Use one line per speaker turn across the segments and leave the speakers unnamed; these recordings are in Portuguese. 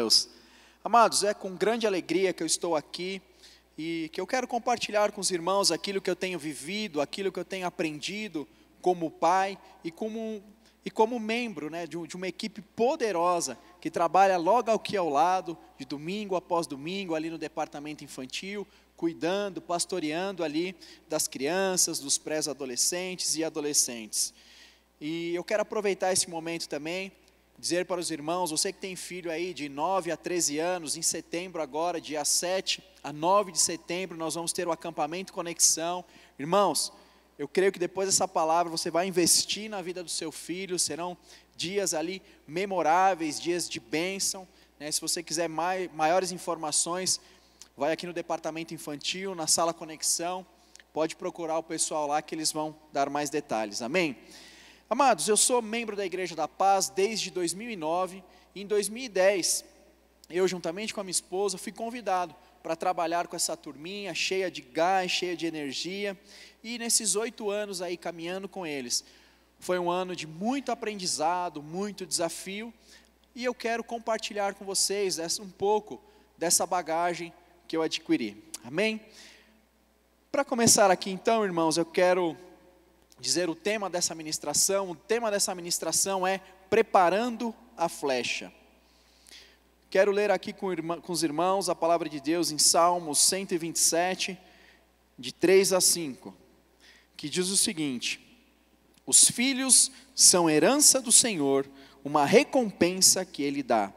Deus. Amados, é com grande alegria que eu estou aqui e que eu quero compartilhar com os irmãos aquilo que eu tenho vivido, aquilo que eu tenho aprendido como pai e como membro, né, de uma equipe poderosa que trabalha logo aqui ao lado, de domingo após domingo, ali no departamento infantil, cuidando, pastoreando ali das crianças, dos pré-adolescentes e adolescentes. E eu quero aproveitar esse momento também, dizer para os irmãos, você que tem filho aí de 9 a 13 anos, em setembro agora, dia 7 a 9 de setembro, nós vamos ter o acampamento Conexão. Irmãos, eu creio que depois dessa palavra você vai investir na vida do seu filho, serão dias ali memoráveis, dias de bênção, né? Se você quiser maiores informações, vai aqui no departamento infantil, na sala Conexão, pode procurar o pessoal lá que eles vão dar mais detalhes, amém? Amados, eu sou membro da Igreja da Paz desde 2009, e em 2010, eu juntamente com a minha esposa, fui convidado para trabalhar com essa turminha, cheia de gás, cheia de energia, e nesses 8 anos aí caminhando com eles, foi um ano de muito aprendizado, muito desafio, e eu quero compartilhar com vocês um pouco dessa bagagem que eu adquiri, amém? Para começar aqui então, irmãos, eu quero dizer o tema dessa ministração. O tema dessa ministração é preparando a flecha. Quero ler aqui com os irmãos a palavra de Deus em Salmos 127, de 3 a 5, que diz o seguinte: os filhos são herança do Senhor, uma recompensa que Ele dá.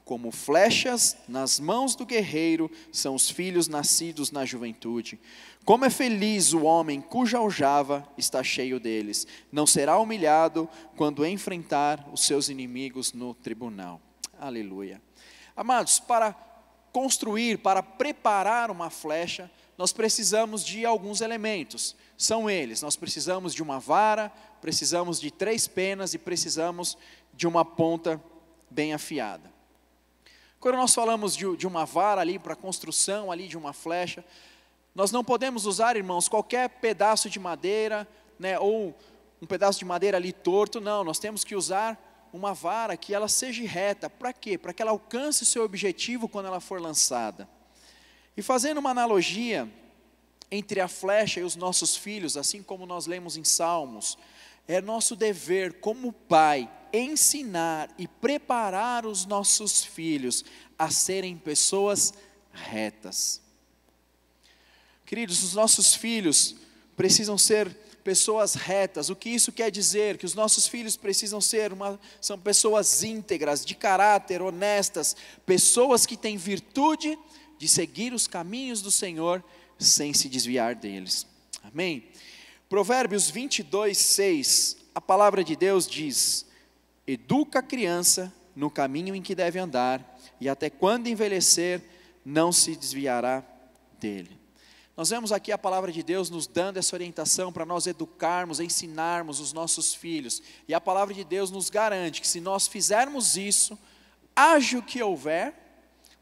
Como flechas nas mãos do guerreiro, são os filhos nascidos na juventude. Como é feliz o homem cuja aljava está cheio deles. Não será humilhado quando enfrentar os seus inimigos no tribunal. Aleluia. Amados, para construir, para preparar uma flecha, nós precisamos de alguns elementos. São eles: nós precisamos de uma vara, precisamos de 3 penas e precisamos de uma ponta bem afiada. Quando nós falamos de uma vara ali para a construção ali de uma flecha, nós não podemos usar, irmãos, qualquer pedaço de madeira, né, ou um pedaço de madeira ali torto. Não, nós temos que usar uma vara que ela seja reta. Para quê? Para que ela alcance o seu objetivo quando ela for lançada. E fazendo uma analogia entre a flecha e os nossos filhos, assim como nós lemos em Salmos, é nosso dever como pai ensinar e preparar os nossos filhos a serem pessoas retas. Queridos, os nossos filhos precisam ser pessoas retas. O que isso quer dizer? Que os nossos filhos precisam são pessoas íntegras, de caráter, honestas, pessoas que têm virtude de seguir os caminhos do Senhor sem se desviar deles. Amém? Provérbios 22, 6, a palavra de Deus diz: educa a criança no caminho em que deve andar, e até quando envelhecer, não se desviará dele. Nós vemos aqui a palavra de Deus nos dando essa orientação para nós educarmos, ensinarmos os nossos filhos. E a palavra de Deus nos garante que se nós fizermos isso, haja o que houver,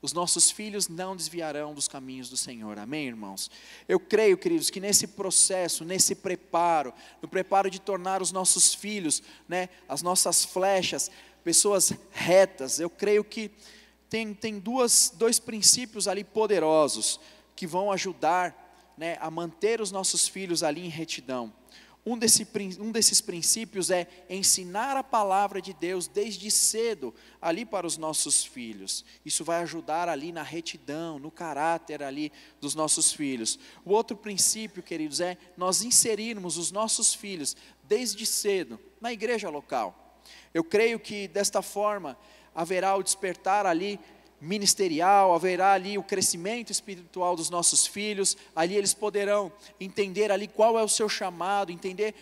os nossos filhos não desviarão dos caminhos do Senhor. Amém, irmãos? Eu creio, queridos, que nesse processo, nesse preparo, no preparo de tornar os nossos filhos, né, as nossas flechas, pessoas retas, eu creio que tem dois princípios ali poderosos que vão ajudar, né, a manter os nossos filhos ali em retidão. Um desses princípios é ensinar a palavra de Deus desde cedo ali para os nossos filhos. Isso vai ajudar ali na retidão, no caráter ali dos nossos filhos. O outro princípio, queridos, é nós inserirmos os nossos filhos desde cedo na igreja local. Eu creio que desta forma haverá o despertar ali ministerial, haverá ali o crescimento espiritual dos nossos filhos. Ali eles poderão entender ali qual é o seu chamado, entender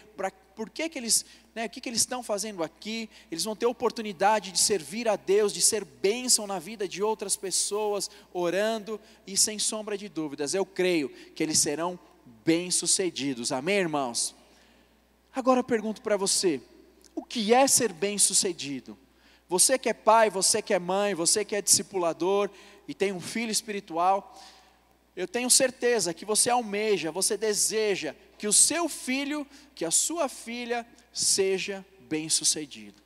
por que eles, né, o que eles estão fazendo aqui. Eles vão ter oportunidade de servir a Deus, de ser bênção na vida de outras pessoas, orando, e sem sombra de dúvidas, eu creio que eles serão bem-sucedidos. Amém, irmãos? Agora eu pergunto para você, o que é ser bem-sucedido? Você que é pai, você que é mãe, você que é discipulador e tem um filho espiritual, eu tenho certeza que você almeja, você deseja que o seu filho, que a sua filha seja bem-sucedido.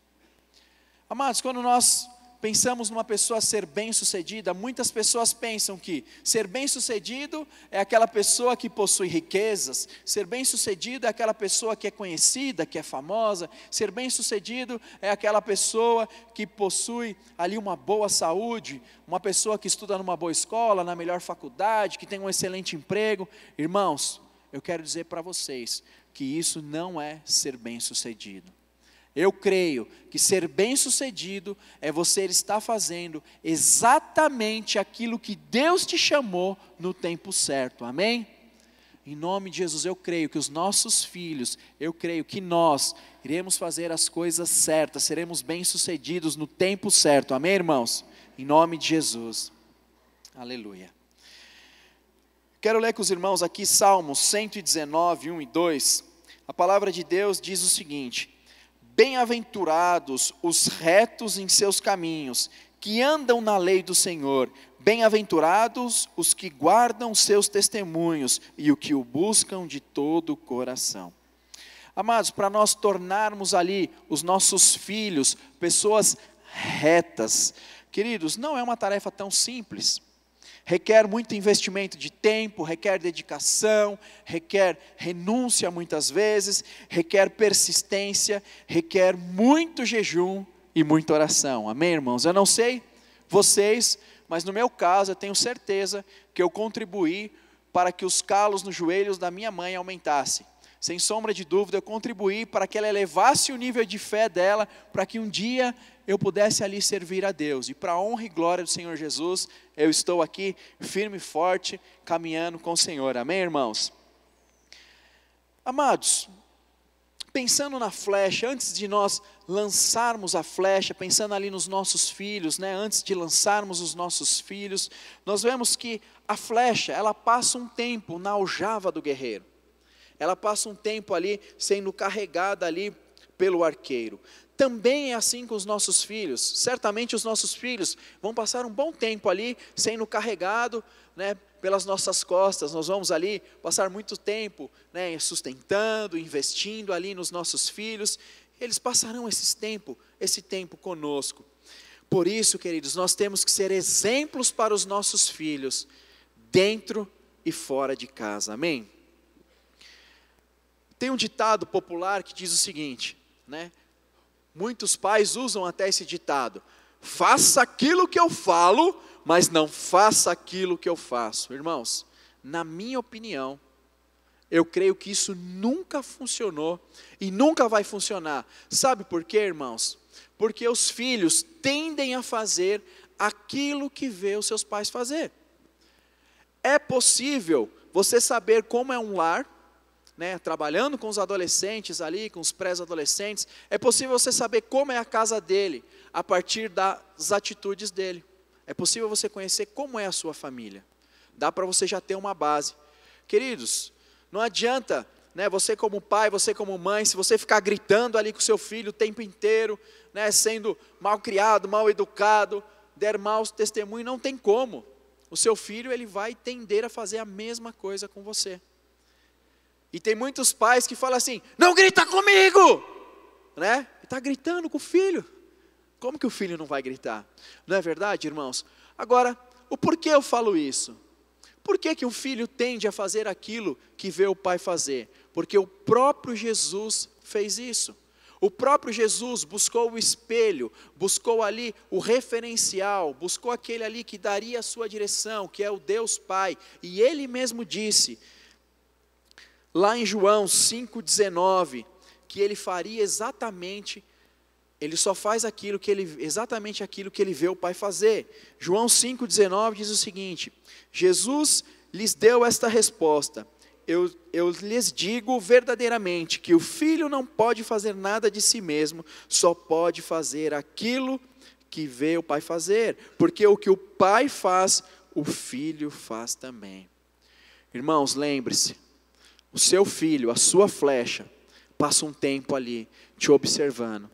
Amados, quando nós pensamos numa pessoa ser bem-sucedida, muitas pessoas pensam que ser bem-sucedido é aquela pessoa que possui riquezas, ser bem-sucedido é aquela pessoa que é conhecida, que é famosa, ser bem-sucedido é aquela pessoa que possui ali uma boa saúde, uma pessoa que estuda numa boa escola, na melhor faculdade, que tem um excelente emprego. Irmãos, eu quero dizer para vocês que isso não é ser bem-sucedido. Eu creio que ser bem-sucedido é você estar fazendo exatamente aquilo que Deus te chamou no tempo certo, amém? Em nome de Jesus, eu creio que os nossos filhos, eu creio que nós iremos fazer as coisas certas, seremos bem-sucedidos no tempo certo, amém, irmãos? Em nome de Jesus, aleluia. Quero ler com os irmãos aqui Salmos 119, 1 e 2, a palavra de Deus diz o seguinte: bem-aventurados os retos em seus caminhos, que andam na lei do Senhor. Bem-aventurados os que guardam seus testemunhos e o que o buscam de todo o coração. Amados, para nós tornarmos ali os nossos filhos pessoas retas, queridos, não é uma tarefa tão simples. Requer muito investimento de tempo, requer dedicação, requer renúncia muitas vezes, requer persistência, requer muito jejum e muita oração. Amém, irmãos? Eu não sei vocês, mas no meu caso eu tenho certeza que eu contribuí para que os calos nos joelhos da minha mãe aumentassem. Sem sombra de dúvida, eu contribuí para que ela elevasse o nível de fé dela, para que um dia eu pudesse ali servir a Deus. E para a honra e glória do Senhor Jesus, eu estou aqui firme e forte, caminhando com o Senhor. Amém, irmãos? Amados, pensando na flecha, antes de nós lançarmos a flecha, pensando ali nos nossos filhos, né, antes de lançarmos os nossos filhos, nós vemos que a flecha, ela passa um tempo na aljava do guerreiro. Ela passa um tempo ali sendo carregada ali pelo arqueiro. Também é assim com os nossos filhos. Certamente os nossos filhos vão passar um bom tempo ali sendo carregado, né, pelas nossas costas. Nós vamos ali passar muito tempo, né, sustentando, investindo ali nos nossos filhos. Eles passarão esse tempo conosco. Por isso, queridos, nós temos que ser exemplos para os nossos filhos, dentro e fora de casa. Amém? Tem um ditado popular que diz o seguinte, né? Muitos pais usam até esse ditado: faça aquilo que eu falo, mas não faça aquilo que eu faço. Irmãos, na minha opinião, eu creio que isso nunca funcionou e nunca vai funcionar. Sabe por quê, irmãos? Porque os filhos tendem a fazer aquilo que vê os seus pais fazer. É possível você saber como é um lar, né, trabalhando com os adolescentes ali, com os pré-adolescentes, é possível você saber como é a casa dele, a partir das atitudes dele. É possível você conhecer como é a sua família. Dá para você já ter uma base. Queridos, não adianta, né, você como pai, você como mãe, se você ficar gritando ali com o seu filho o tempo inteiro, né, sendo mal criado, mal educado, der maus testemunhos, não tem como. O seu filho, ele vai tender a fazer a mesma coisa com você. E tem muitos pais que falam assim: não grita comigo, né? Está gritando com o filho. Como que o filho não vai gritar? Não é verdade, irmãos? Agora, o porquê eu falo isso? Por que um filho tende a fazer aquilo que vê o pai fazer? Porque o próprio Jesus fez isso. O próprio Jesus buscou o espelho, buscou ali o referencial, buscou aquele ali que daria a sua direção, que é o Deus Pai. E ele mesmo disse, lá em João 5,19, que ele faria exatamente, ele só faz exatamente aquilo que ele vê o Pai fazer. João 5,19 diz o seguinte: Jesus lhes deu esta resposta: eu lhes digo verdadeiramente que o filho não pode fazer nada de si mesmo, só pode fazer aquilo que vê o Pai fazer, porque o que o Pai faz, o filho faz também. Irmãos, lembre-se, o seu filho, a sua flecha, passa um tempo ali te observando.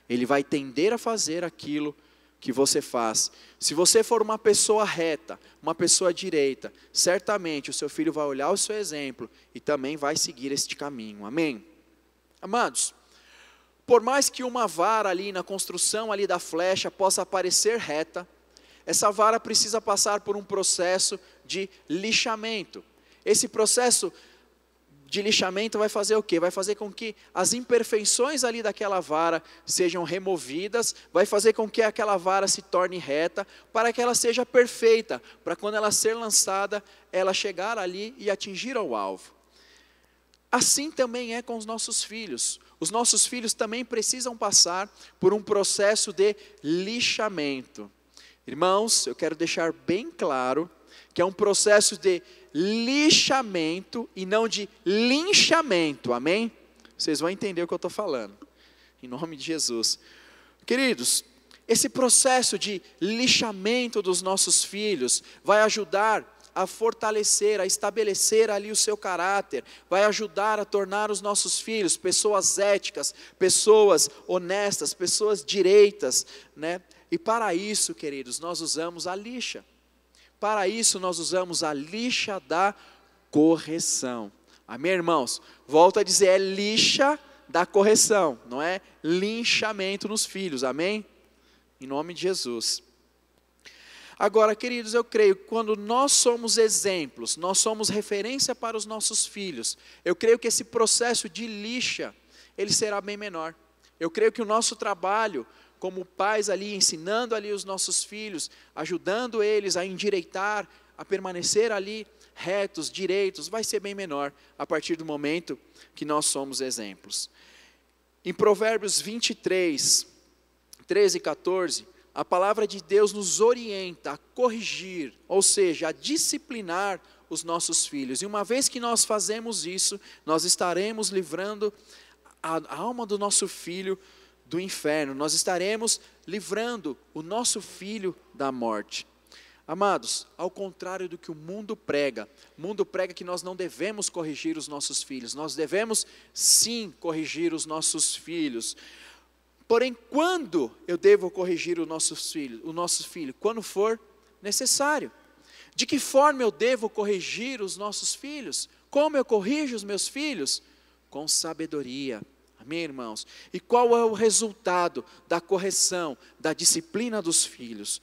Ele vai tender a fazer aquilo que você faz. Se você for uma pessoa reta, uma pessoa direita, certamente o seu filho vai olhar o seu exemplo e também vai seguir este caminho. Amém? Amados, por mais que uma vara ali na construção ali da flecha possa parecer reta, essa vara precisa passar por um processo de lixamento. Esse processo de lixamento vai fazer o quê? Vai fazer com que as imperfeições ali daquela vara sejam removidas, vai fazer com que aquela vara se torne reta, para que ela seja perfeita, para quando ela ser lançada, ela chegar ali e atingir ao alvo. Assim também é com os nossos filhos. Os nossos filhos também precisam passar por um processo de lixamento. Irmãos, eu quero deixar bem claro que é um processo de lixamento e não de linchamento, amém? Vocês vão entender o que eu estou falando, em nome de Jesus. Queridos, esse processo de lixamento dos nossos filhos vai ajudar a fortalecer, a estabelecer ali o seu caráter, vai ajudar a tornar os nossos filhos pessoas éticas, pessoas honestas, pessoas direitas, né? E para isso, queridos, nós usamos a lixa. Para isso nós usamos a lixa da correção. Amém, irmãos? Volto a dizer, é lixa da correção, não é linchamento nos filhos, amém? Em nome de Jesus. Agora, queridos, eu creio que quando nós somos exemplos, nós somos referência para os nossos filhos, eu creio que esse processo de lixa, ele será bem menor. Eu creio que o nosso trabalho, como pais ali, ensinando ali os nossos filhos, ajudando eles a endireitar, a permanecer ali retos, direitos, vai ser bem menor a partir do momento que nós somos exemplos. Em Provérbios 23, 13 e 14, a palavra de Deus nos orienta a corrigir, ou seja, a disciplinar os nossos filhos. E uma vez que nós fazemos isso, nós estaremos livrando a alma do nosso filho do inferno. Nós estaremos livrando o nosso filho da morte. Amados, ao contrário do que o mundo prega que nós não devemos corrigir os nossos filhos. Nós devemos sim corrigir os nossos filhos. Porém, quando eu devo corrigir o nosso filho? Quando for necessário. De que forma eu devo corrigir os nossos filhos? Como eu corrijo os meus filhos? Com sabedoria. Amém, irmãos? E qual é o resultado da correção, da disciplina dos filhos?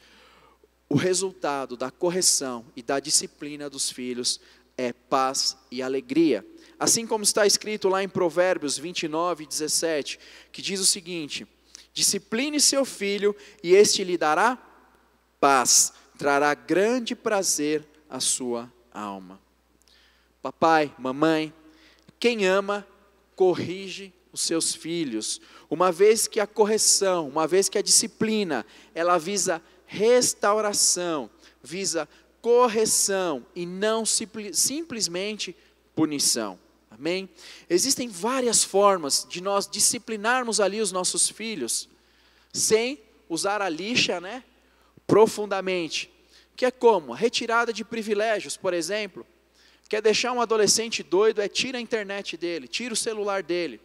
O resultado da correção e da disciplina dos filhos é paz e alegria. Assim como está escrito lá em Provérbios 29, 17, que diz o seguinte: discipline seu filho e este lhe dará paz, trará grande prazer à sua alma. Papai, mamãe, quem ama, corrige os seus filhos. Uma vez que a correção, uma vez que a disciplina, ela visa restauração, visa correção e não simplesmente punição. Amém? Existem várias formas de nós disciplinarmos ali os nossos filhos, sem usar a lixa, né, profundamente. Que é como? A retirada de privilégios, por exemplo. Quer deixar um adolescente doido, tira a internet dele, tira o celular dele,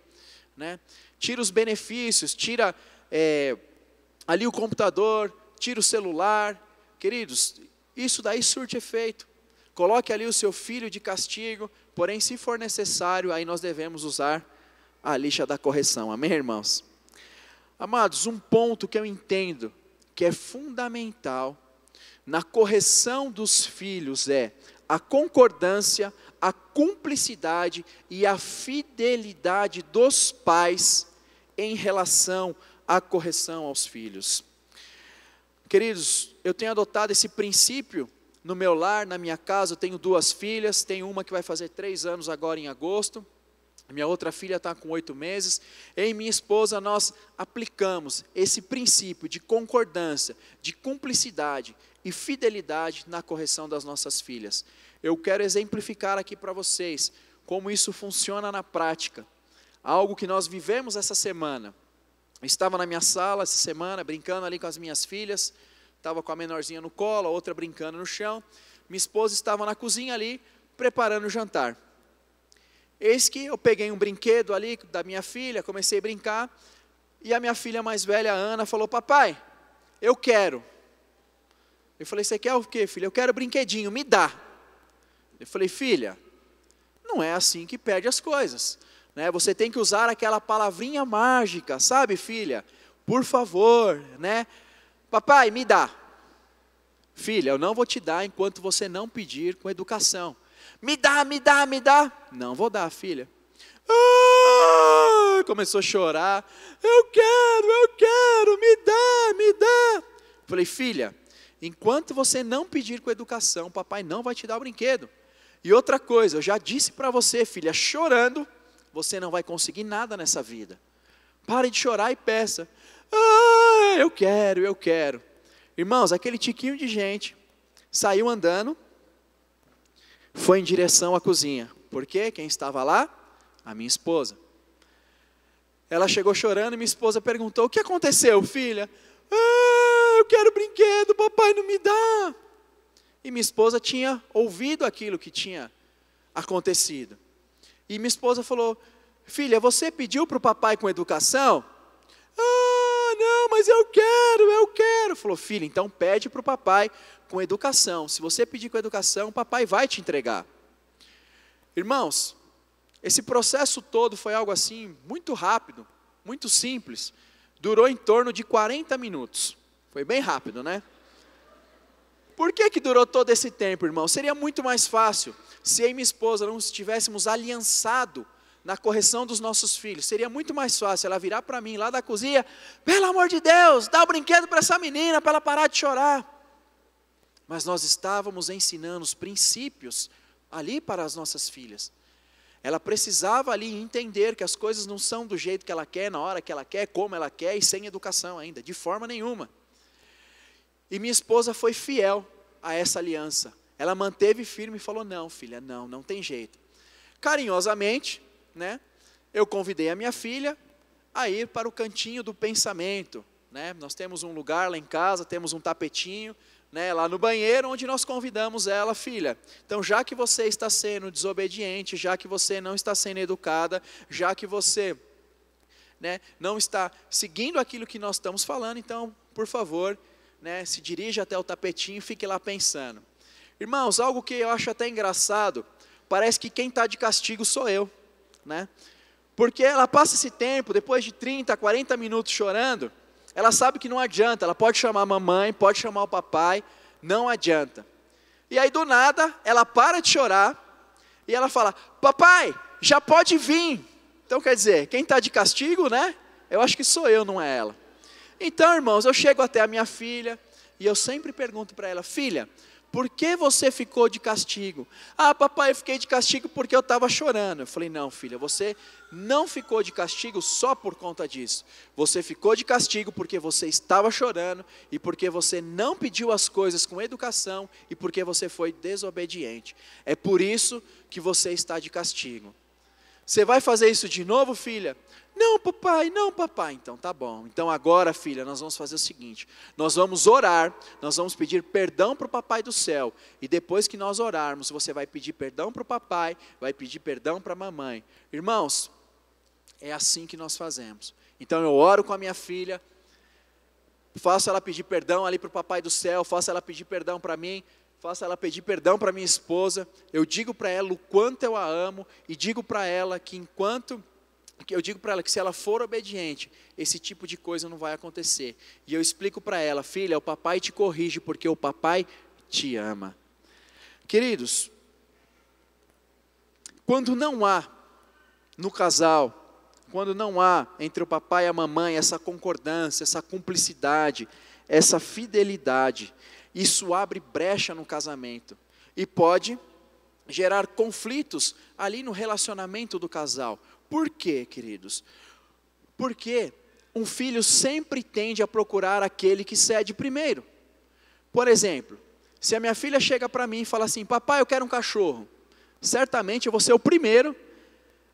né? Tira os benefícios, tira ali o computador, tira o celular. Queridos, isso daí surte efeito. Coloque ali o seu filho de castigo, porém, se for necessário, aí nós devemos usar a lixa da correção. Amém, irmãos? Amados, um ponto que eu entendo que é fundamental na correção dos filhos é a concordância, a cumplicidade e a fidelidade dos pais em relação à correção aos filhos. Queridos, eu tenho adotado esse princípio no meu lar, na minha casa. Eu tenho 2 filhas, tenho uma que vai fazer 3 anos agora em agosto, a minha outra filha está com 8 meses, eu e minha esposa nós aplicamos esse princípio de concordância, de cumplicidade e fidelidade na correção das nossas filhas. Eu quero exemplificar aqui para vocês como isso funciona na prática, algo que nós vivemos essa semana. Eu estava na minha sala essa semana, brincando ali com as minhas filhas, estava com a menorzinha no colo, a outra brincando no chão. Minha esposa estava na cozinha ali, preparando o jantar. Eis que eu peguei um brinquedo ali da minha filha, comecei a brincar, e a minha filha mais velha, a Ana, falou: papai, eu quero. Eu falei: você quer o quê, filha? Eu quero brinquedinho, me dá. Eu falei: filha, não é assim que perde as coisas. né? Você tem que usar aquela palavrinha mágica, sabe, filha? Por favor, né? Papai, me dá. Filha, eu não vou te dar enquanto você não pedir com educação. Me dá, me dá, me dá. Não vou dar, filha. Começou a chorar. Eu quero, me dá, me dá. Falei, filha, enquanto você não pedir com educação, papai não vai te dar o brinquedo. E outra coisa, eu já disse para você, filha, chorando, você não vai conseguir nada nessa vida. Pare de chorar e peça. Eu quero. Irmãos, aquele tiquinho de gente saiu andando, foi em direção à cozinha. Por quê? Quem estava lá? A minha esposa. Ela chegou chorando e minha esposa perguntou, o que aconteceu, filha? Eu quero brinquedo, papai não me dá. E minha esposa tinha ouvido aquilo que tinha acontecido. E minha esposa falou, filha, você pediu para o papai com educação? Não, mas eu quero. Falou, filha, então pede para o papai com educação. Se você pedir com educação, o papai vai te entregar. Irmãos, esse processo todo foi algo assim, muito rápido, muito simples. Durou em torno de 40 minutos. Foi bem rápido, né? Por que durou todo esse tempo, irmão? Seria muito mais fácil se eu e minha esposa não estivéssemos aliançados na correção dos nossos filhos. Seria muito mais fácil ela virar para mim lá da cozinha, pelo amor de Deus, dá o brinquedo para essa menina, para ela parar de chorar. Mas nós estávamos ensinando os princípios ali para as nossas filhas. Ela precisava ali entender que as coisas não são do jeito que ela quer, na hora que ela quer, como ela quer e sem educação ainda, de forma nenhuma. E minha esposa foi fiel a essa aliança. Ela manteve firme e falou, não filha, não tem jeito. Carinhosamente, né, eu convidei a minha filha a ir para o cantinho do pensamento. Né? Nós temos um lugar lá em casa, temos um tapetinho, né, lá no banheiro, onde nós convidamos ela, filha. Então, já que você está sendo desobediente, já que você não está sendo educada, já que você, né, não está seguindo aquilo que nós estamos falando, então, por favor, né, se dirija até o tapetinho e fique lá pensando. Irmãos, algo que eu acho até engraçado, parece que quem está de castigo sou eu, né? Porque ela passa esse tempo, depois de 30, 40 minutos chorando, ela sabe que não adianta, ela pode chamar a mamãe, pode chamar o papai, não adianta. E aí do nada, ela para de chorar, e ela fala, papai, já pode vir. Então quer dizer, quem está de castigo, né? Eu acho que sou eu, não é ela. Então, irmãos, eu chego até a minha filha, e eu sempre pergunto para ela, filha, por que você ficou de castigo? Papai, eu fiquei de castigo porque eu estava chorando. Eu falei, não filha, você não ficou de castigo só por conta disso. Você ficou de castigo porque você estava chorando, e porque você não pediu as coisas com educação, e porque você foi desobediente. É por isso que você está de castigo. Você vai fazer isso de novo, filha? Não, papai, então tá bom. Então agora, filha, nós vamos fazer o seguinte, nós vamos orar, nós vamos pedir perdão para o papai do céu, e depois que nós orarmos, você vai pedir perdão para o papai, vai pedir perdão para a mamãe. Irmãos, é assim que nós fazemos. Então eu oro com a minha filha, faço ela pedir perdão ali para o papai do céu, faço ela pedir perdão para mim, faço ela pedir perdão para minha esposa, eu digo para ela o quanto eu a amo, e digo para ela que se ela for obediente, esse tipo de coisa não vai acontecer. E eu explico para ela, filha, o papai te corrige porque o papai te ama. Queridos, quando não há no casal, quando não há entre o papai e a mamãe essa concordância, essa cumplicidade, essa fidelidade, isso abre brecha no casamento e pode gerar conflitos ali no relacionamento do casal. Por quê, queridos? Porque um filho sempre tende a procurar aquele que cede primeiro. Por exemplo, se a minha filha chega para mim e fala assim, papai, eu quero um cachorro, certamente eu vou ser o primeiro.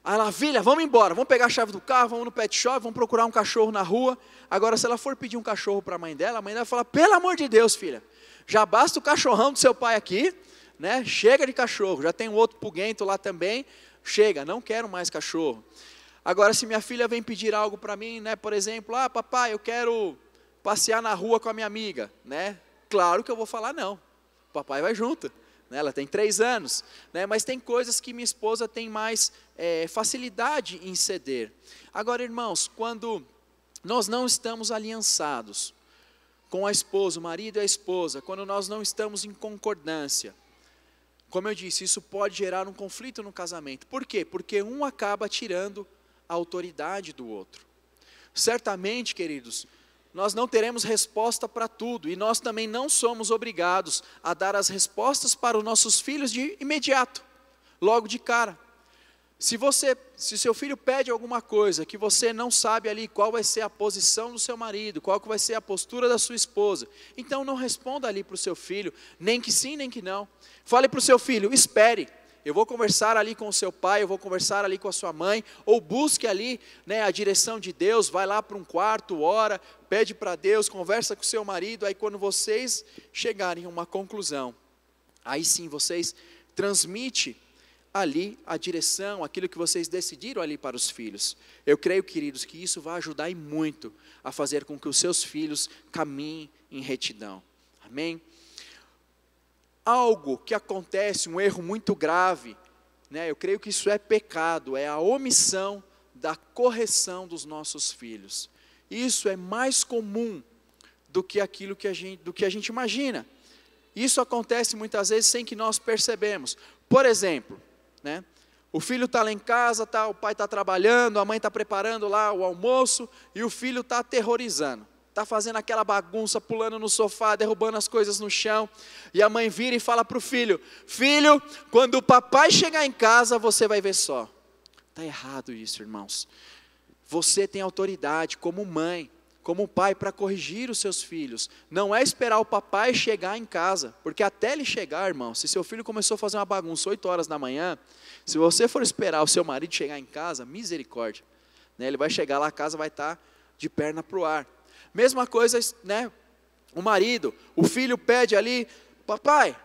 Aí ela, filha, vamos embora, vamos pegar a chave do carro, vamos no pet shop, vamos procurar um cachorro na rua. Agora, se ela for pedir um cachorro para a mãe dela vai falar, pelo amor de Deus, filha, já basta o cachorrão do seu pai aqui, né? Chega de cachorro, já tem um outro puguento lá também, chega, não quero mais cachorro. Agora, se minha filha vem pedir algo para mim, né? Por exemplo, papai, eu quero passear na rua com a minha amiga, né? Claro que eu vou falar não, o papai vai junto, né? Ela tem 3 anos, né? Mas tem coisas que minha esposa tem mais facilidade em ceder. Agora, irmãos, quando nós não estamos aliançados com a esposa, o marido e a esposa, quando nós não estamos em concordância, como eu disse, isso pode gerar um conflito no casamento. Por quê? Porque um acaba tirando a autoridade do outro. Certamente, queridos, nós não teremos resposta para tudo, e nós também não somos obrigados a dar as respostas para os nossos filhos de imediato, logo de cara. Se seu filho pede alguma coisa, que você não sabe ali qual vai ser a posição do seu marido, qual que vai ser a postura da sua esposa, então não responda ali para o seu filho, nem que sim, nem que não. Fale para o seu filho, espere, eu vou conversar ali com o seu pai, eu vou conversar ali com a sua mãe, ou busque ali, né, a direção de Deus, vai lá para um quarto, ora, pede para Deus, conversa com o seu marido, aí quando vocês chegarem a uma conclusão, aí sim vocês transmitem ali a direção, aquilo que vocês decidiram ali para os filhos. Eu creio, queridos, que isso vai ajudar e muito a fazer com que os seus filhos caminhem em retidão. Amém? Algo que acontece, um erro muito grave, né, eu creio que isso é pecado, é a omissão da correção dos nossos filhos. Isso é mais comum do que aquilo que a gente imagina. Isso acontece muitas vezes sem que nós percebemos. Por exemplo, né, o filho está lá em casa, o pai está trabalhando, a mãe está preparando lá o almoço, e o filho está aterrorizando. Está fazendo aquela bagunça, pulando no sofá, derrubando as coisas no chão, e a mãe vira e fala para o filho, filho, quando o papai chegar em casa, você vai ver só. Está errado isso, irmãos. Você tem autoridade como mãe, como pai, para corrigir os seus filhos. Não é esperar o papai chegar em casa, porque até ele chegar, irmão, se seu filho começou a fazer uma bagunça 8 horas da manhã, se você for esperar o seu marido chegar em casa, misericórdia, né, ele vai chegar lá, a casa vai estar de perna para o ar. Mesma coisa, né, o marido, o filho pede ali, papai,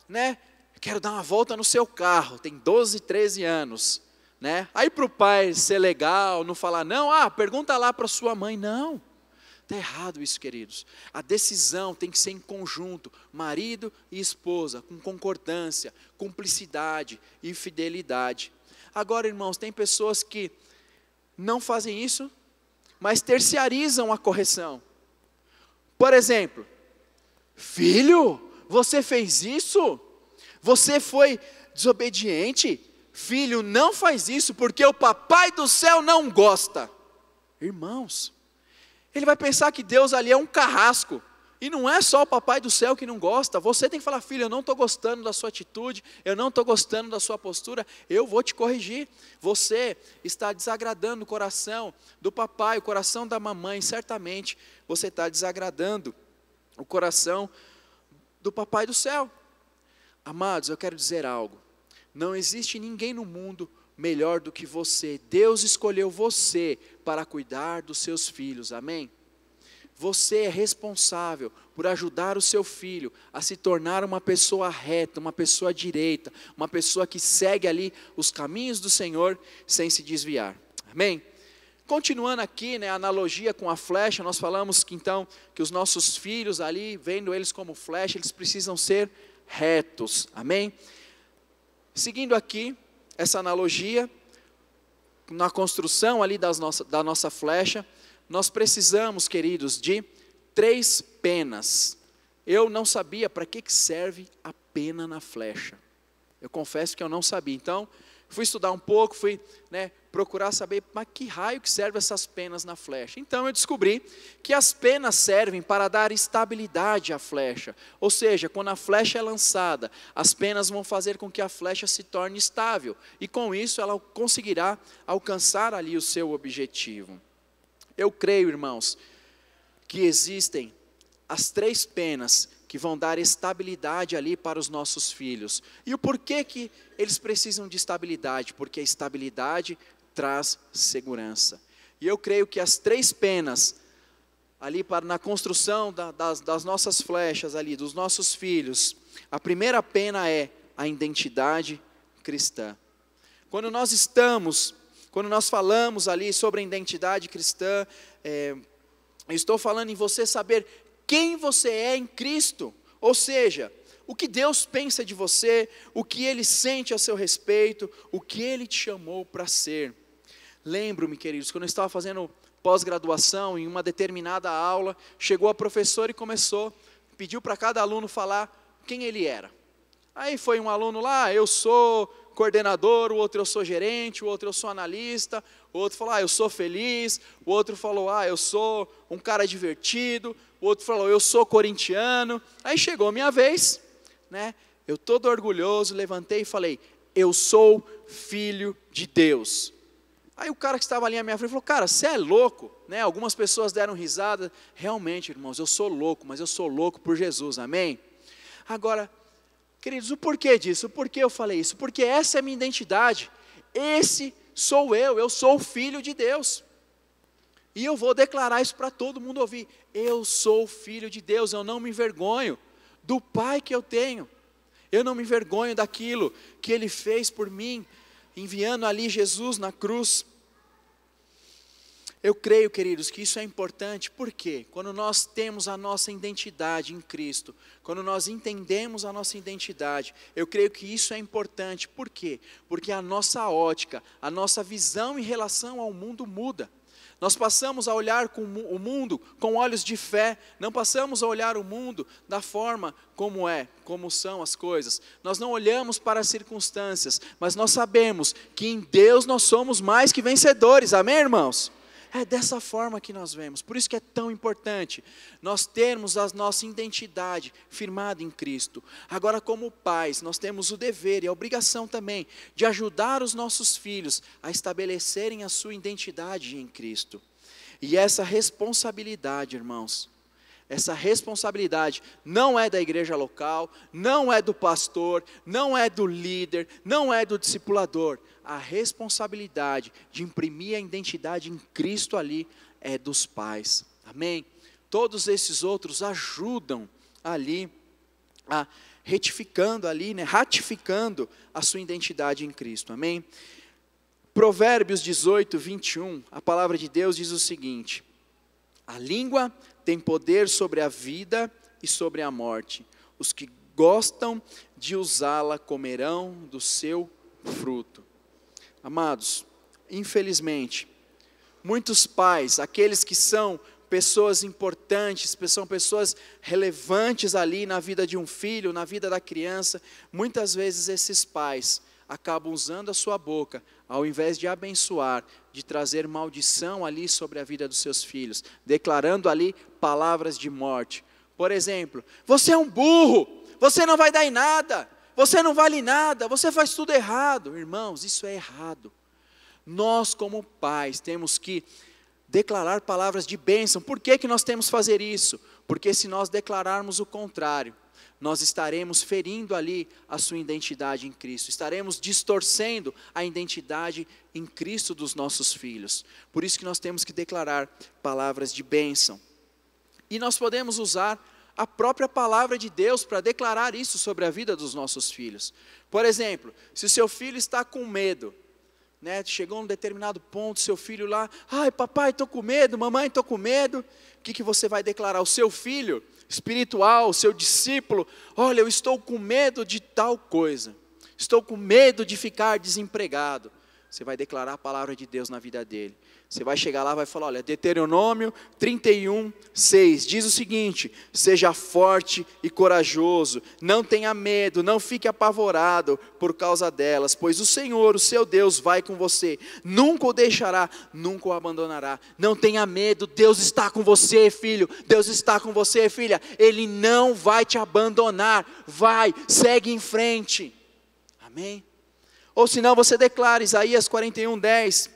né, quero dar uma volta no seu carro, tem 12, 13 anos, né, aí para o pai ser legal, não falar não, pergunta lá para sua mãe, não, está errado isso, queridos. A decisão tem que ser em conjunto, marido e esposa, com concordância, cumplicidade e fidelidade. Agora, irmãos, tem pessoas que não fazem isso, mas terciarizam a correção. Por exemplo, filho, você fez isso? Você foi desobediente? Filho, não faz isso, porque o papai do céu não gosta. Irmãos, ele vai pensar que Deus ali é um carrasco, e não é só o papai do céu que não gosta. Você tem que falar, filho, eu não estou gostando da sua atitude, eu não estou gostando da sua postura, eu vou te corrigir. Você está desagradando o coração do papai, o coração da mamãe, certamente você está desagradando o coração do papai do céu. Amados, eu quero dizer algo, não existe ninguém no mundo melhor do que você. Deus escolheu você para cuidar dos seus filhos, amém? Você é responsável por ajudar o seu filho a se tornar uma pessoa reta, uma pessoa direita, uma pessoa que segue ali os caminhos do Senhor sem se desviar. Amém? Continuando aqui, né, a analogia com a flecha, nós falamos que então, que os nossos filhos ali, vendo eles como flecha, eles precisam ser retos. Amém? Seguindo aqui, essa analogia, na construção ali da nossa flecha, nós precisamos, queridos, de 3 penas. Eu não sabia para que serve a pena na flecha. Eu confesso que eu não sabia. Então, fui estudar um pouco, fui, né, procurar saber, mas que raio que servem essas penas na flecha? Então eu descobri que as penas servem para dar estabilidade à flecha. Ou seja, quando a flecha é lançada, as penas vão fazer com que a flecha se torne estável. E com isso ela conseguirá alcançar ali o seu objetivo. Eu creio, irmãos, que existem as 3 penas que vão dar estabilidade ali para os nossos filhos. E o porquê que eles precisam de estabilidade? Porque a estabilidade traz segurança. E eu creio que as 3 penas ali na construção das nossas flechas ali, dos nossos filhos, a primeira pena é a identidade cristã. Quando nós falamos ali sobre a identidade cristã, eu estou falando em você saber quem você é em Cristo. Ou seja, o que Deus pensa de você, o que Ele sente a seu respeito, o que Ele te chamou para ser. Lembro-me, queridos, quando eu estava fazendo pós-graduação, em uma determinada aula, chegou a professora e pediu para cada aluno falar quem ele era. Aí foi um aluno lá, eu sou coordenador, o outro eu sou gerente, o outro eu sou analista, o outro falou, eu sou feliz, o outro falou, eu sou um cara divertido, o outro falou, eu sou corintiano. Aí chegou a minha vez, né? Eu todo orgulhoso, levantei e falei, eu sou filho de Deus. Aí o cara que estava ali à minha frente falou, cara, você é louco, né? Algumas pessoas deram risada. Realmente, irmãos, eu sou louco, mas eu sou louco por Jesus, amém? Agora, queridos, o porquê disso? O porquê eu falei isso? Porque essa é a minha identidade, esse sou eu sou o filho de Deus. E eu vou declarar isso para todo mundo ouvir, eu sou filho de Deus, eu não me envergonho do Pai que eu tenho, eu não me envergonho daquilo que Ele fez por mim, enviando ali Jesus na cruz. Eu creio, queridos, que isso é importante, porque quando nós temos a nossa identidade em Cristo, quando nós entendemos a nossa identidade, eu creio que isso é importante. Por quê? Porque a nossa ótica, a nossa visão em relação ao mundo muda. Nós passamos a olhar o mundo com olhos de fé, não passamos a olhar o mundo da forma como são as coisas. Nós não olhamos para as circunstâncias, mas nós sabemos que em Deus nós somos mais que vencedores, amém, irmãos? É dessa forma que nós vemos, por isso que é tão importante nós termos a nossa identidade firmada em Cristo. Agora, como pais, nós temos o dever e a obrigação também de ajudar os nossos filhos a estabelecerem a sua identidade em Cristo. E essa responsabilidade, irmãos, essa responsabilidade não é da igreja local, não é do pastor, não é do líder, não é do discipulador. A responsabilidade de imprimir a identidade em Cristo ali é dos pais, amém? Todos esses outros ajudam ali, ratificando a sua identidade em Cristo, amém? Provérbios 18, 21, a palavra de Deus diz o seguinte, a língua tem poder sobre a vida e sobre a morte, os que gostam de usá-la comerão do seu fruto. Amados, infelizmente, muitos pais, aqueles que são pessoas importantes, são pessoas relevantes ali na vida de um filho, na vida da criança, muitas vezes esses pais acabam usando a sua boca, ao invés de abençoar, de trazer maldição ali sobre a vida dos seus filhos, declarando ali palavras de morte. Por exemplo, você é um burro, você não vai dar em nada, você não vale nada, você faz tudo errado. Irmãos, isso é errado. Nós como pais temos que declarar palavras de bênção. Por que nós temos que fazer isso? Porque se nós declararmos o contrário, nós estaremos ferindo ali a sua identidade em Cristo, estaremos distorcendo a identidade em Cristo dos nossos filhos. Por isso que nós temos que declarar palavras de bênção. E nós podemos usar a própria palavra de Deus para declarar isso sobre a vida dos nossos filhos. Por exemplo, se o seu filho está com medo, né, chegou a um determinado ponto, seu filho lá, ai papai, estou com medo, mamãe, estou com medo, o que você vai declarar? O seu filho espiritual, o seu discípulo, olha, eu estou com medo de tal coisa, estou com medo de ficar desempregado. Você vai declarar a palavra de Deus na vida dele. Você vai chegar lá e vai falar, olha, Deuteronômio 31, 6, diz o seguinte, seja forte e corajoso, não tenha medo, não fique apavorado por causa delas, pois o Senhor, o seu Deus, vai com você, nunca o deixará, nunca o abandonará. Não tenha medo, Deus está com você, filho, Deus está com você, filha, Ele não vai te abandonar, vai, segue em frente, amém? Ou senão você declara Isaías 41, 10,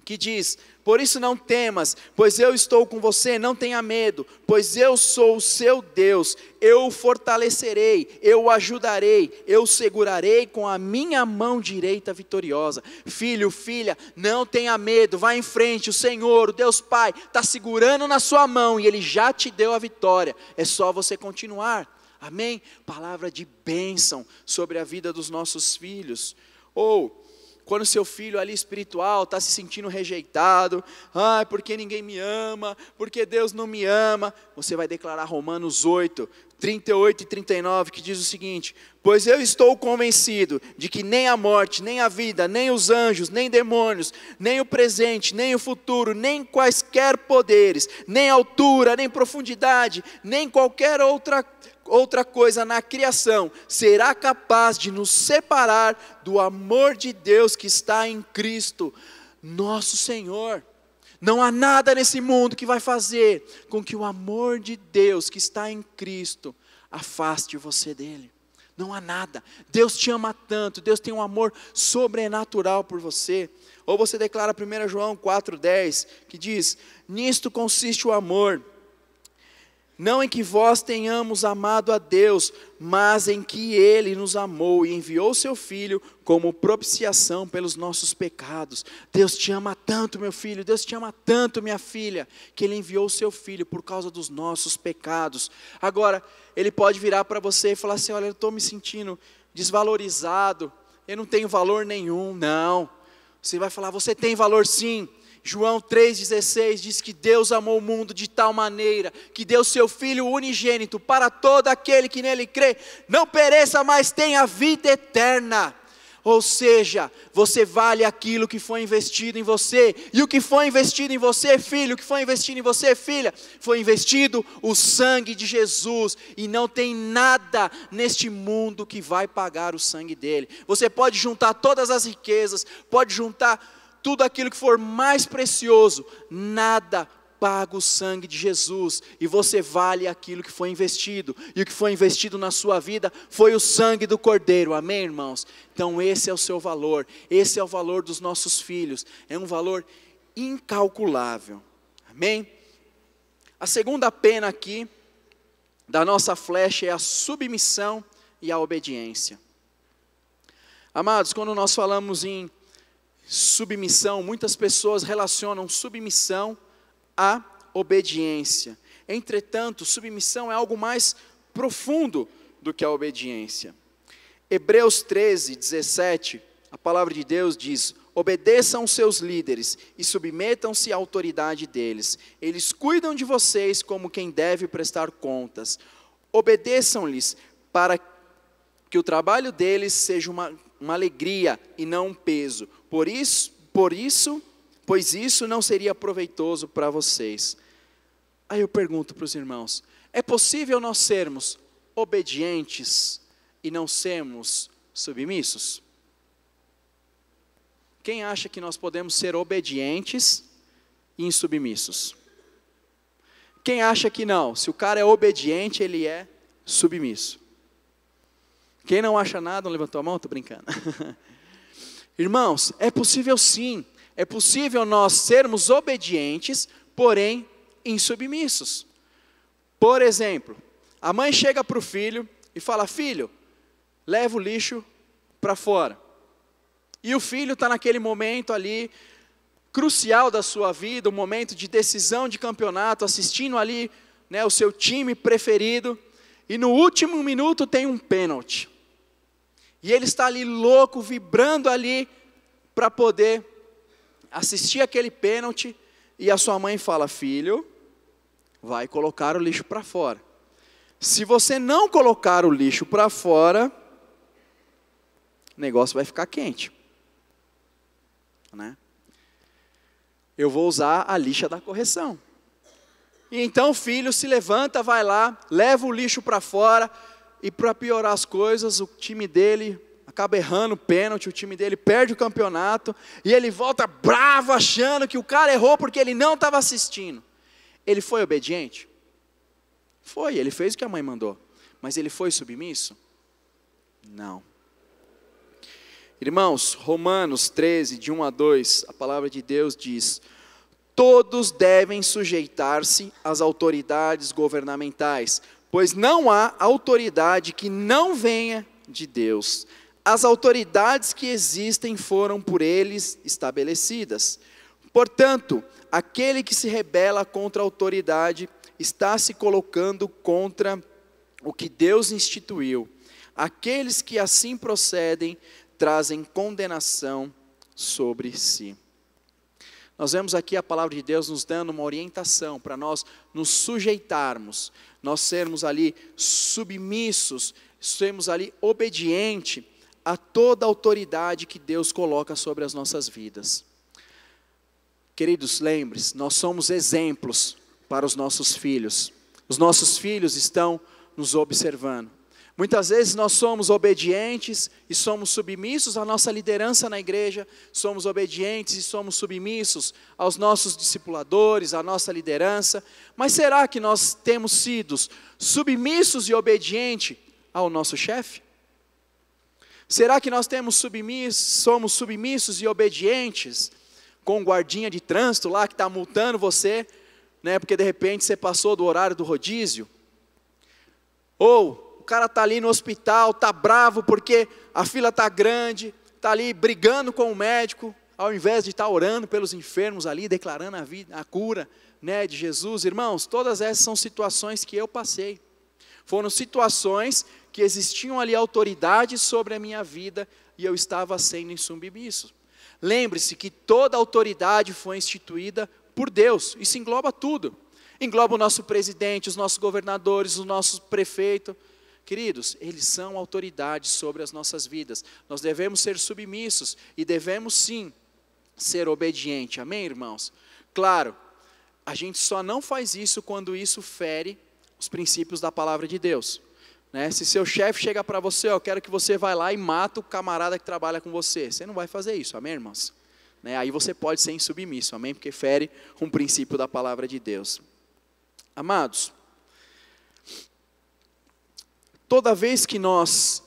que diz, por isso não temas, pois eu estou com você, não tenha medo, pois eu sou o seu Deus, eu o fortalecerei, eu o ajudarei, eu o segurarei com a minha mão direita vitoriosa. Filho, filha, não tenha medo, vá em frente, o Senhor, o Deus Pai, está segurando na sua mão e Ele já te deu a vitória, é só você continuar, amém? Palavra de bênção sobre a vida dos nossos filhos. Ou, quando seu filho ali espiritual está se sentindo rejeitado, porque ninguém me ama, porque Deus não me ama, você vai declarar Romanos 8, 38 e 39, que diz o seguinte: pois eu estou convencido de que nem a morte, nem a vida, nem os anjos, nem demônios, nem o presente, nem o futuro, nem quaisquer poderes, nem altura, nem profundidade, nem qualquer outra coisa na criação será capaz de nos separar do amor de Deus que está em Cristo, nosso Senhor. Não há nada nesse mundo que vai fazer com que o amor de Deus que está em Cristo afaste você dele. Não há nada. Deus te ama tanto, Deus tem um amor sobrenatural por você. Ou você declara 1 João 4,10, que diz: nisto consiste o amor, não em que vós tenhamos amado a Deus, mas em que Ele nos amou e enviou seu Filho como propiciação pelos nossos pecados. Deus te ama tanto, meu filho, Deus te ama tanto, minha filha, que Ele enviou o seu Filho por causa dos nossos pecados. Agora, Ele pode virar para você e falar assim: olha, eu estou me sentindo desvalorizado, eu não tenho valor nenhum. Não, você vai falar: você tem valor sim. João 3,16 diz que Deus amou o mundo de tal maneira que deu seu Filho unigênito para todo aquele que nele crê, não pereça, mas tenha vida eterna. Ou seja, você vale aquilo que foi investido em você, e o que foi investido em você, filho, o que foi investido em você, filha, foi investido o sangue de Jesus, e não tem nada neste mundo que vai pagar o sangue dele. Você pode juntar todas as riquezas, pode juntar tudo aquilo que for mais precioso, nada paga o sangue de Jesus, e você vale aquilo que foi investido, e o que foi investido na sua vida foi o sangue do Cordeiro, amém, irmãos? Então esse é o seu valor, esse é o valor dos nossos filhos, é um valor incalculável, amém? A segunda pena aqui, da nossa flecha, é a submissão e a obediência. Amados, quando nós falamos em submissão, muitas pessoas relacionam submissão à obediência. Entretanto, submissão é algo mais profundo do que a obediência. Hebreus 13:17, a palavra de Deus diz: obedeçam seus líderes e submetam-se à autoridade deles. Eles cuidam de vocês como quem deve prestar contas. Obedeçam-lhes para que o trabalho deles seja uma alegria e não um peso. Pois isso não seria proveitoso para vocês. Aí eu pergunto para os irmãos: é possível nós sermos obedientes e não sermos submissos? Quem acha que nós podemos ser obedientes e insubmissos? Quem acha que não? Se o cara é obediente, ele é submisso. Quem não acha nada, não levantou a mão? Estou brincando. Irmãos, é possível sim. É possível nós sermos obedientes, porém insubmissos. Por exemplo, a mãe chega para o filho e fala: filho, leva o lixo para fora. E o filho está naquele momento ali, crucial da sua vida, um momento de decisão de campeonato, assistindo ali, né, o seu time preferido, e no último minuto tem um pênalti. E ele está ali louco, vibrando ali, para poder assistir aquele pênalti, e a sua mãe fala: filho, vai colocar o lixo para fora. Se você não colocar o lixo para fora, o negócio vai ficar quente, né? Eu vou usar a lixa da correção. E então o filho se levanta, vai lá, leva o lixo para fora, e para piorar as coisas, o time dele acaba errando o pênalti, o time dele perde o campeonato, e ele volta bravo, achando que o cara errou porque ele não estava assistindo. Ele foi obediente? Foi, ele fez o que a mãe mandou. Mas ele foi submisso? Não. Irmãos, Romanos 13, de 1 a 2, a palavra de Deus diz: todos devem sujeitar-se às autoridades governamentais, pois não há autoridade que não venha de Deus. As autoridades que existem foram por eles estabelecidas. Portanto, aquele que se rebela contra a autoridade está se colocando contra o que Deus instituiu. Aqueles que assim procedem trazem condenação sobre si. Nós vemos aqui a palavra de Deus nos dando uma orientação para nós nos sujeitarmos, nós sermos ali submissos, sermos ali obedientes a toda a autoridade que Deus coloca sobre as nossas vidas. Queridos, lembre-se, nós somos exemplos para os nossos filhos. Os nossos filhos estão nos observando. Muitas vezes nós somos obedientes e somos submissos à nossa liderança na igreja, somos obedientes e somos submissos aos nossos discipuladores, à nossa liderança, mas será que nós temos sido submissos e obedientes ao nosso chefe? Será que nós somos submissos e obedientes com o guardinha de trânsito lá que está multando você, né, porque de repente você passou do horário do rodízio? Ou o cara está ali no hospital, está bravo porque a fila está grande, está ali brigando com o médico, ao invés de estar orando pelos enfermos ali, declarando a vida, a cura, né, de Jesus. Irmãos, todas essas são situações que eu passei. Foram situações que existiam ali autoridade sobre a minha vida e eu estava sendo insubmisso. Lembre-se que toda autoridade foi instituída por Deus, isso engloba tudo. Engloba o nosso presidente, os nossos governadores, o nosso prefeito. Queridos, eles são autoridades sobre as nossas vidas. Nós devemos ser submissos e devemos sim ser obedientes. Amém, irmãos? Claro, a gente só não faz isso quando isso fere os princípios da palavra de Deus. Né? Se seu chefe chega para você, eu quero que você vá lá e mata o camarada que trabalha com você. Você não vai fazer isso, amém, irmãos? Né? Aí você pode ser insubmisso, amém? Porque fere um princípio da palavra de Deus. Amados, toda vez que nós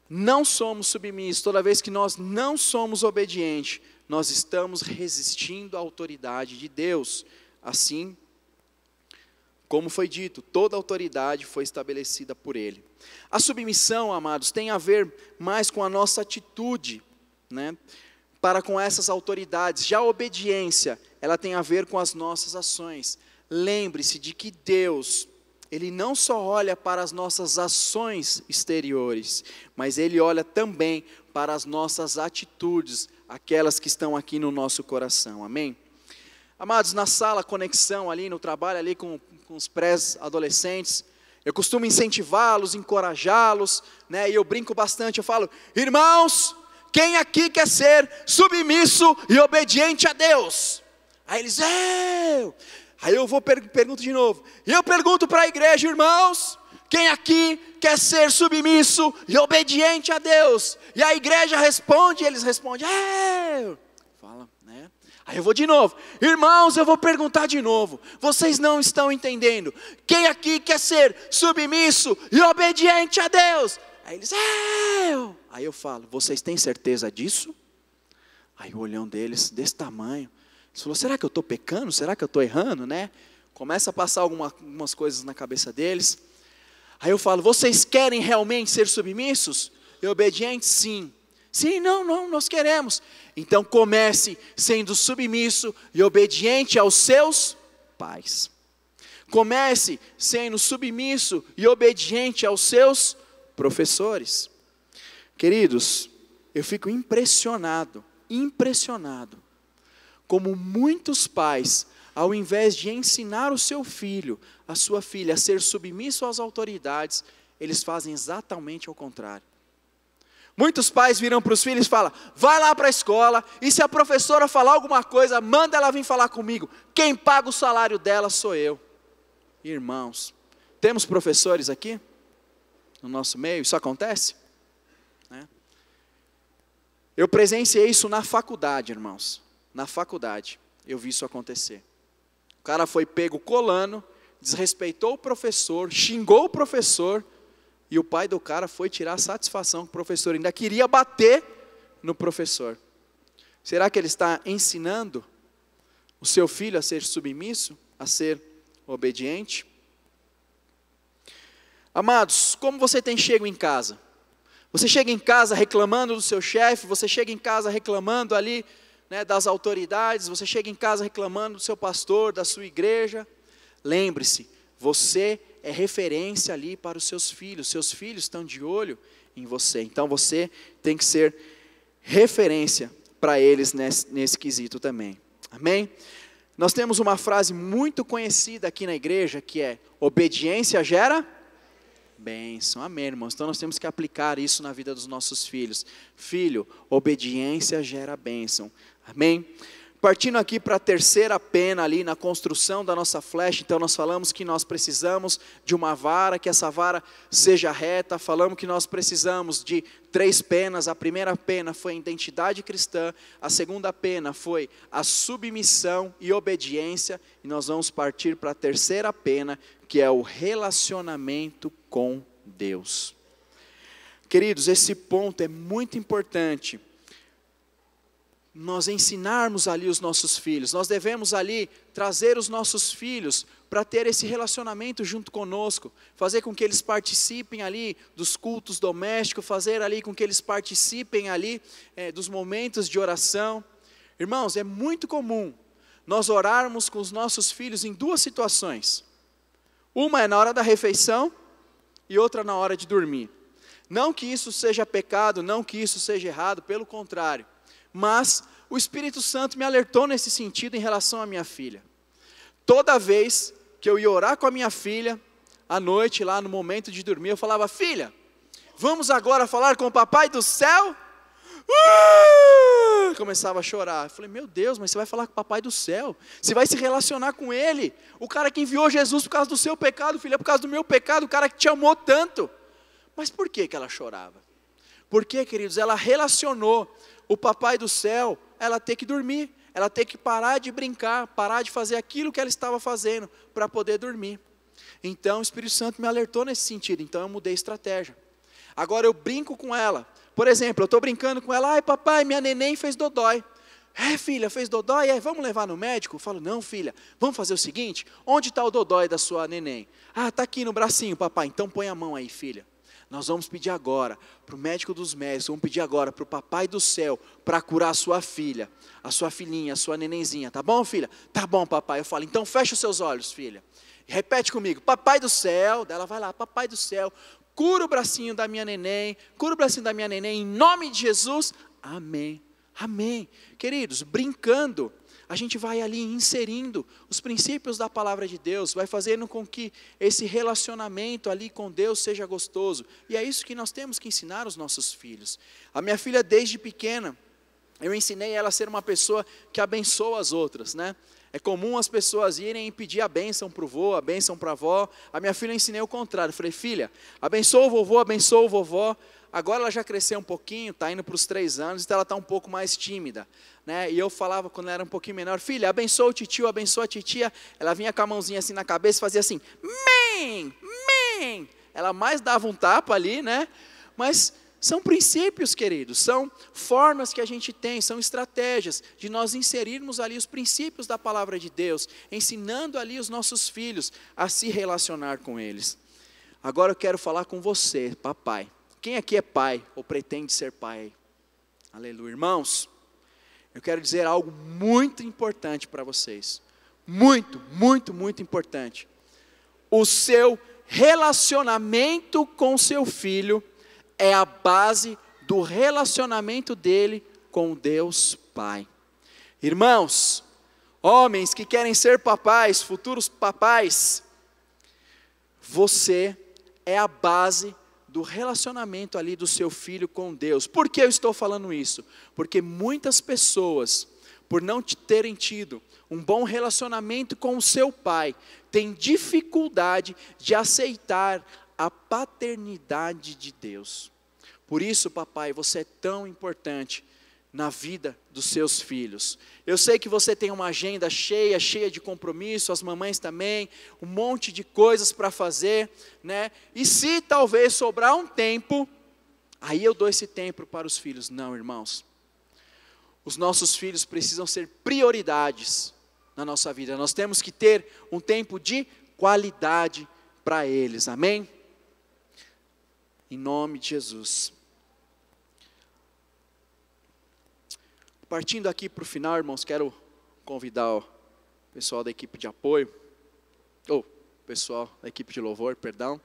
não somos submissos, toda vez que nós não somos obedientes, nós estamos resistindo à autoridade de Deus. Assim, como foi dito, toda autoridade foi estabelecida por Ele. A submissão, amados, tem a ver mais com a nossa atitude, né, para com essas autoridades. Já a obediência, ela tem a ver com as nossas ações. Lembre-se de que Deus, Ele não só olha para as nossas ações exteriores, mas Ele olha também para as nossas atitudes, aquelas que estão aqui no nosso coração, amém? Amados, na sala Conexão, ali no trabalho, ali com os pré-adolescentes, eu costumo incentivá-los, encorajá-los, né, e eu brinco bastante, eu falo, irmãos, quem aqui quer ser submisso e obediente a Deus? Aí eles, eu... Aí eu pergunto de novo, e eu pergunto para a igreja, irmãos, quem aqui quer ser submisso e obediente a Deus? E a igreja responde, e eles respondem, fala, né? Aí eu vou de novo, irmãos, eu vou perguntar de novo, vocês não estão entendendo, quem aqui quer ser submisso e obediente a Deus? Aí eles, Aí eu falo, vocês têm certeza disso? Aí o olhão deles, desse tamanho, eles falaram, será que eu estou pecando? Será que eu estou errando, né? Começa a passar algumas coisas na cabeça deles. Aí eu falo, vocês querem realmente ser submissos e obedientes? Sim. Sim, não, nós queremos. Então comece sendo submisso e obediente aos seus pais. Comece sendo submisso e obediente aos seus professores. Queridos, eu fico impressionado, como muitos pais, ao invés de ensinar o seu filho, a sua filha, a ser submisso às autoridades, eles fazem exatamente ao contrário. Muitos pais viram para os filhos e falam, vai lá para a escola, e se a professora falar alguma coisa, manda ela vir falar comigo, quem paga o salário dela sou eu. Irmãos, temos professores aqui, no nosso meio, isso acontece? Né? Eu presenciei isso na faculdade, irmãos. Na faculdade, eu vi isso acontecer. O cara foi pego colando, desrespeitou o professor, xingou o professor, e o pai do cara foi tirar satisfação com o professor, ainda queria bater no professor. Será que ele está ensinando o seu filho a ser submisso, a ser obediente? Amados, como você tem chego em casa? Você chega em casa reclamando do seu chefe, você chega em casa reclamando ali, né, das autoridades, você chega em casa reclamando do seu pastor, da sua igreja. Lembre-se, você é referência ali para os seus filhos estão de olho em você, então você tem que ser referência para eles nesse quesito também. Amém? Nós temos uma frase muito conhecida aqui na igreja, que é: obediência gera bênção. Amém, irmãos? Então nós temos que aplicar isso na vida dos nossos filhos. Filho, obediência gera bênção. Amém? Partindo aqui para a terceira pena ali na construção da nossa flecha, então nós falamos que nós precisamos de uma vara, que essa vara seja reta, falamos que nós precisamos de 3 penas. A primeira pena foi a identidade cristã, a segunda pena foi a submissão e obediência, e nós vamos partir para a terceira pena, que é o relacionamento com Deus. Queridos, esse ponto é muito importante. Nós ensinarmos ali os nossos filhos, nós devemos ali trazer os nossos filhos para ter esse relacionamento junto conosco, fazer com que eles participem ali dos cultos domésticos, fazer ali com que eles participem ali dos momentos de oração. Irmãos, é muito comum nós orarmos com os nossos filhos em 2 situações. Uma é na hora da refeição e outra na hora de dormir. Não que isso seja pecado, não que isso seja errado, pelo contrário. Mas o Espírito Santo me alertou nesse sentido em relação à minha filha. Toda vez que eu ia orar com a minha filha, à noite, lá no momento de dormir, eu falava: filha, vamos agora falar com o Papai do Céu? Começava a chorar. Eu falei: meu Deus, mas você vai falar com o Papai do Céu? Você vai se relacionar com Ele? O cara que enviou Jesus por causa do seu pecado, filha, por causa do meu pecado, o cara que te amou tanto. Mas por que ela chorava? Porque, queridos, ela relacionou o Papai do Céu, ela ter que dormir, ela ter que parar de brincar, parar de fazer aquilo que ela estava fazendo para poder dormir. Então o Espírito Santo me alertou nesse sentido, então eu mudei a estratégia. Agora eu brinco com ela, por exemplo, eu estou brincando com ela: ai papai, minha neném fez dodói. É filha, fez dodói? Vamos levar no médico? Eu falo: não filha, vamos fazer o seguinte, onde está o dodói da sua neném? Ah, está aqui no bracinho papai, então põe a mão aí filha. Nós vamos pedir agora para o médico dos médicos, vamos pedir agora para o Papai do Céu, para curar a sua filha, a sua filhinha, a sua nenenzinha, tá bom filha? Tá bom papai. Eu falo: então fecha os seus olhos filha, e repete comigo: Papai do Céu. Daí ela vai lá: Papai do Céu, cura o bracinho da minha neném, cura o bracinho da minha neném, em nome de Jesus, amém, amém. Queridos, brincando, a gente vai ali inserindo os princípios da palavra de Deus, vai fazendo com que esse relacionamento ali com Deus seja gostoso. E é isso que nós temos que ensinar os nossos filhos. A minha filha, desde pequena, eu ensinei ela a ser uma pessoa que abençoa as outras, né? É comum as pessoas irem e pedir a bênção para o vô, a bênção para a avó. A minha filha eu ensinei o contrário. Eu falei: filha, abençoa o vovô, abençoa o vovó. Agora ela já cresceu um pouquinho, está indo para os 3 anos, então ela está um pouco mais tímida, né? E eu falava quando ela era um pouquinho menor: filha, abençoa o titio, abençoa a titia. Ela vinha com a mãozinha assim na cabeça e fazia assim: mãe, mãe. Ela mais dava um tapa ali, né? Mas são princípios, queridos, são formas que a gente tem, são estratégias de nós inserirmos ali os princípios da palavra de Deus, ensinando ali os nossos filhos a se relacionar com eles. Agora eu quero falar com você, papai. Quem aqui é pai ou pretende ser pai? Aleluia. Irmãos, eu quero dizer algo muito importante para vocês. Muito, muito, muito importante. O seu relacionamento com seu filho é a base do relacionamento dele com Deus Pai. Irmãos, homens que querem ser papais, futuros papais, você é a base do relacionamento ali do seu filho com Deus. Por que eu estou falando isso? Porque muitas pessoas, por não terem tido um bom relacionamento com o seu pai, têm dificuldade de aceitar a paternidade de Deus. Por isso, papai, você é tão importante na vida dos seus filhos. Eu sei que você tem uma agenda cheia de compromisso, as mamães também, um monte de coisas para fazer, né? E se talvez sobrar um tempo, aí eu dou esse tempo para os filhos. Não, irmãos. Os nossos filhos precisam ser prioridades na nossa vida. Nós temos que ter um tempo de qualidade para eles. Amém? Em nome de Jesus. Partindo aqui para o final, irmãos, quero convidar o pessoal da equipe de apoio, pessoal da equipe de louvor, perdão.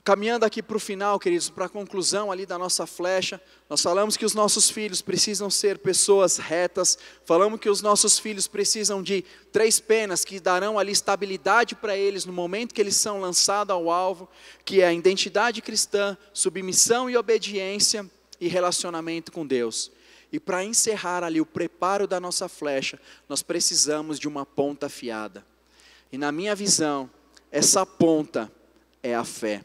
Caminhando aqui para o final, queridos, para a conclusão ali da nossa flecha, nós falamos que os nossos filhos precisam ser pessoas retas, falamos que os nossos filhos precisam de 3 penas que darão ali estabilidade para eles no momento que eles são lançados ao alvo, que é a identidade cristã, submissão e obediência e relacionamento com Deus. E para encerrar ali o preparo da nossa flecha, nós precisamos de uma ponta afiada. E na minha visão, essa ponta é a fé.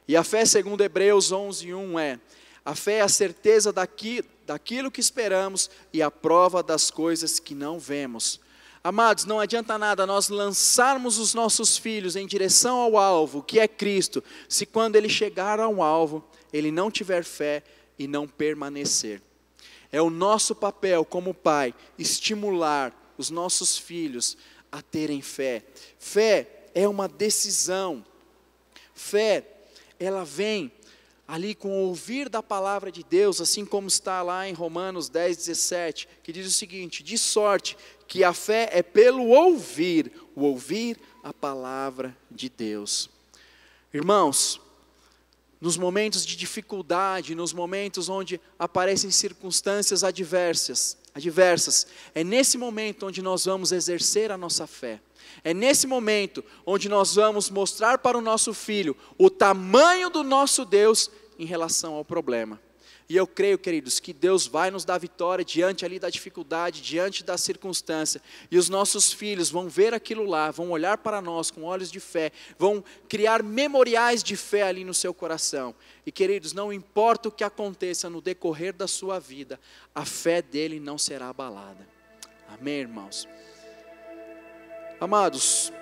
E a fé, segundo Hebreus 11:1, a fé é a certeza daquilo que esperamos e a prova das coisas que não vemos. Amados, não adianta nada nós lançarmos os nossos filhos em direção ao alvo, que é Cristo, se quando ele chegar ao alvo, ele não tiver fé e não permanecer. É o nosso papel como pai estimular os nossos filhos a terem fé. Fé é uma decisão. Fé, ela vem ali com o ouvir da palavra de Deus, assim como está lá em Romanos 10:17, que diz o seguinte: de sorte que a fé é pelo ouvir, o ouvir a palavra de Deus. Irmãos, nos momentos de dificuldade, nos momentos onde aparecem circunstâncias adversas, é nesse momento onde nós vamos exercer a nossa fé. É nesse momento onde nós vamos mostrar para o nosso filho o tamanho do nosso Deus em relação ao problema. E eu creio, queridos, que Deus vai nos dar vitória diante ali da dificuldade, diante da circunstância. E os nossos filhos vão ver aquilo lá, vão olhar para nós com olhos de fé, vão criar memoriais de fé ali no seu coração. E queridos, não importa o que aconteça no decorrer da sua vida, a fé dele não será abalada. Amém, irmãos? Amados,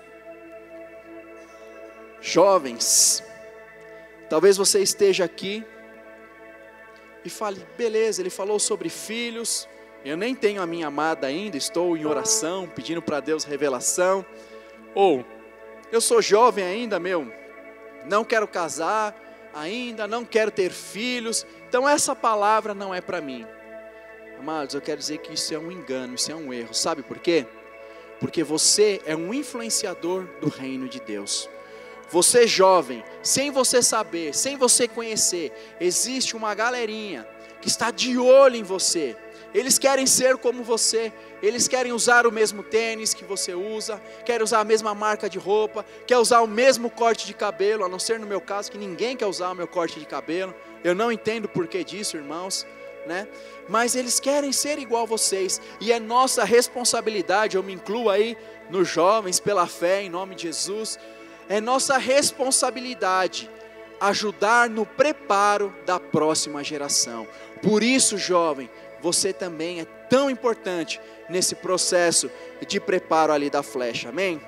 jovens, talvez você esteja aqui e fale: beleza, ele falou sobre filhos, eu nem tenho a minha amada ainda, estou em oração, pedindo para Deus revelação. Ou, eu sou jovem ainda, não quero casar ainda, não quero ter filhos, então essa palavra não é para mim. Amados, eu quero dizer que isso é um engano, isso é um erro. Sabe por quê? Porque você é um influenciador do reino de Deus. Você jovem, sem você saber, sem você conhecer, existe uma galerinha que está de olho em você. Eles querem ser como você, eles querem usar o mesmo tênis que você usa, querem usar a mesma marca de roupa, quer usar o mesmo corte de cabelo, a não ser no meu caso, que ninguém quer usar o meu corte de cabelo. Eu não entendo o porquê disso, irmãos, né? Mas eles querem ser igual a vocês, e é nossa responsabilidade, eu me incluo aí nos jovens pela fé, em nome de Jesus, é nossa responsabilidade ajudar no preparo da próxima geração. Por isso, jovem, você também é tão importante nesse processo de preparo ali da flecha, amém?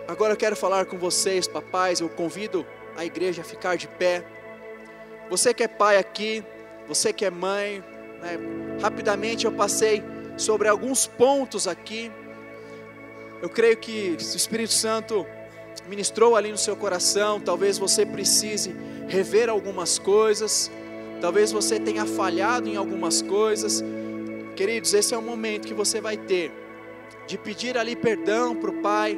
Agora eu quero falar com vocês, papais, eu convido a igreja a ficar de pé. Você que é pai aqui, você que é mãe, né? Rapidamente eu passei sobre alguns pontos aqui. Eu creio que o Espírito Santo ministrou ali no seu coração. Talvez você precise rever algumas coisas, talvez você tenha falhado em algumas coisas. Queridos, esse é o momento que você vai ter de pedir ali perdão para o Pai,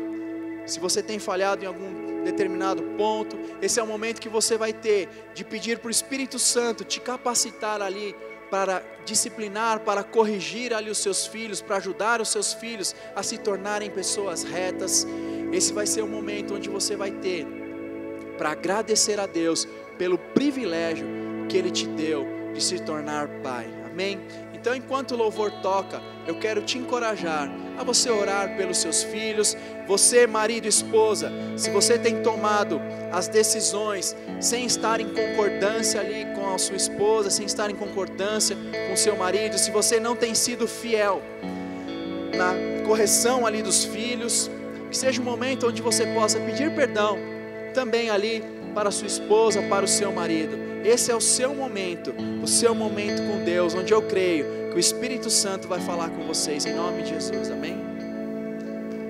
se você tem falhado em algum determinado ponto. Esse é o momento que você vai ter de pedir para o Espírito Santo te capacitar ali para disciplinar, para corrigir ali os seus filhos, para ajudar os seus filhos a se tornarem pessoas retas. Esse vai ser o momento onde você vai ter para agradecer a Deus pelo privilégio que Ele te deu de se tornar pai, amém? Então, enquanto o louvor toca, eu quero te encorajar a você orar pelos seus filhos. Você, marido e esposa, se você tem tomado as decisões sem estar em concordância ali com a sua esposa, sem estar em concordância com o seu marido, se você não tem sido fiel na correção ali dos filhos, que seja um momento onde você possa pedir perdão também ali para a sua esposa, para o seu marido. Esse é o seu momento com Deus, onde eu creio que o Espírito Santo vai falar com vocês, em nome de Jesus, amém?